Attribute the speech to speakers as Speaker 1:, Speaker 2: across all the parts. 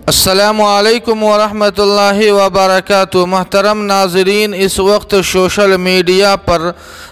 Speaker 1: अस्सलामुअलैकुम वरहमतुल्लाहि वबरकातुहू। महतरम नाज़रीन, इस वक्त सोशल मीडिया पर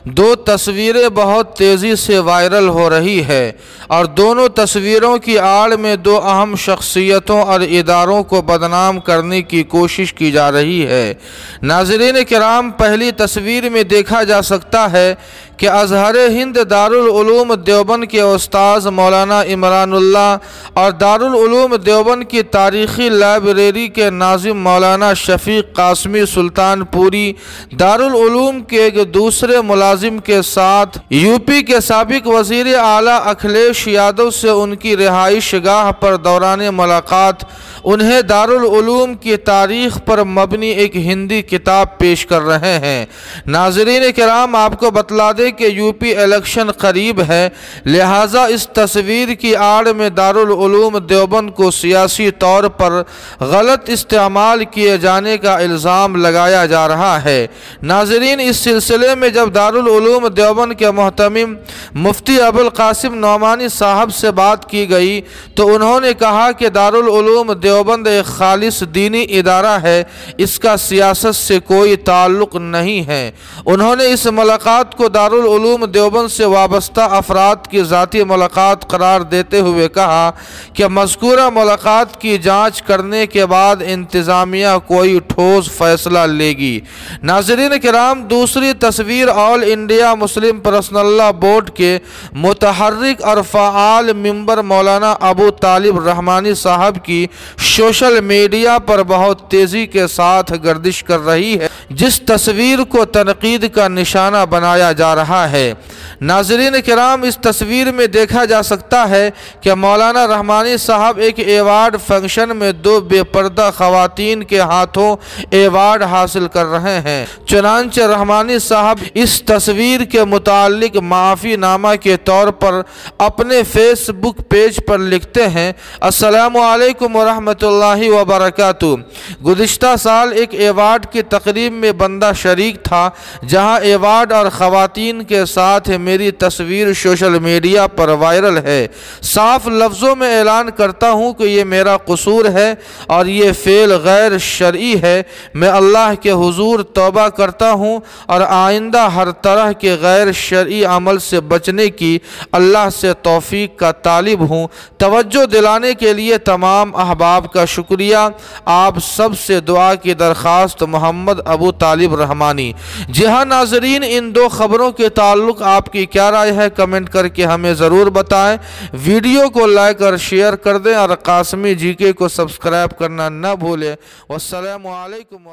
Speaker 1: दो तस्वीरें बहुत तेज़ी से वायरल हो रही है और दोनों तस्वीरों की आड़ में दो अहम शख्सियतों और इदारों को बदनाम करने की कोशिश की जा रही है। नाज़रीन किराम, पहली तस्वीर में देखा जा सकता है कि अज़हर हिंद दारुल उलूम देवबंद के उस्ताद मौलाना इमरानुल्लाह और दारुल उलूम देवबंद की तारीख़ी लाइब्रेरी के नाज़िम मौलाना शफीक कासमी सुल्तानपुरी दारुल उलूम के एक दूसरे मुलाजिम के साथ यूपी के साबिक वज़ीर आला अखिलेश यादव से उनकी रिहाइश गाह पर दौरान मुलाकात उन्हें दारुल उलूम की तारीख़ पर मबनी एक हिंदी किताब पेश कर रहे हैं। नाज़रीन किराम, आपको बतला दें कि यूपी इलेक्शन करीब है, लिहाजा इस तस्वीर की आड़ में दारुल उलूम देवबंद को सियासी तौर पर गलत इस्तेमाल किए जाने का इल्ज़ाम लगाया जा रहा है। नाज़रीन, इस सिलसिले में जब दारुल उलूम देवबंद के मुहतमिम मुफ्ती अबुल कासिम नौमानी साहब से बात की गई तो उन्होंने कहा कि दारुल उलूम देवबंद एक खालिस दीनी इदारा है, इसका सियासत से कोई ताल्लुक़ नहीं है। उन्होंने इस मुलाकात को दारुल उलूम देवबंद से वाबस्ता अफराद की ज़ाती मुलाकात करार देते हुए कहा कि मज़कूरा मुलाकात की जाँच करने के बाद इंतज़ामिया कोई ठोस फैसला लेगी। नाज़रीन किराम, दूसरी तस्वीर all India Muslim personal law board के मुतहर्रिक और फ़आल मेंबर मौलाना अबू तालिब रहमानी साहब की सोशल मीडिया पर बहुत तेज़ी के साथ गर्दिश कर रही है, जिस तस्वीर को तनकीद का निशाना बनाया जा रहा है। नाज़रीन किराम, इस तस्वीर में देखा जा सकता है कि मौलाना रहमानी साहब एक एवार्ड फंक्शन में दो बेपर्दा ख़वातीन के हाथों एवार्ड हासिल कर रहे हैं। चुनांचे रहमानी साहब इस तस्वीर के मुतालिक माफ़ीनामा के तौर पर अपने फेसबुक पेज पर लिखते हैं, अस्सलामु अलैकुम वरहमतुल्लाहि वबरकातुहू। गुज़िश्ता साल एक एवार्ड की तकरीब में बंदा शरीक था, जहां एवार्ड और ख़वातीन के साथ मेरी तस्वीर सोशल मीडिया पर वायरल है। साफ लफ्ज़ों में ऐलान करता हूं कि ये मेरा कसूर है और ये फ़ेल गैर शरई है। मैं अल्लाह के हुजूर तौबा करता हूं और आइंदा हर तरह के गैर शरई अमल से बचने की अल्लाह से तौफीक का तालिब हूं। तवज्जो दिलाने के लिए तमाम अहबाब का शुक्रिया। आप सब से दुआ की दरख्वास्त, मोहम्मद अबू तालिब रहमानी। जी हाँ नाज़रीन, इन दो खबरों के ताल्लुक़ आपकी क्या राय है, कमेंट करके हमें ज़रूर बताएं। वीडियो को लाइक और शेयर कर दें और कासमी जीके को सब्सक्राइब करना न भूलें। वस्सलामु अलैकुम।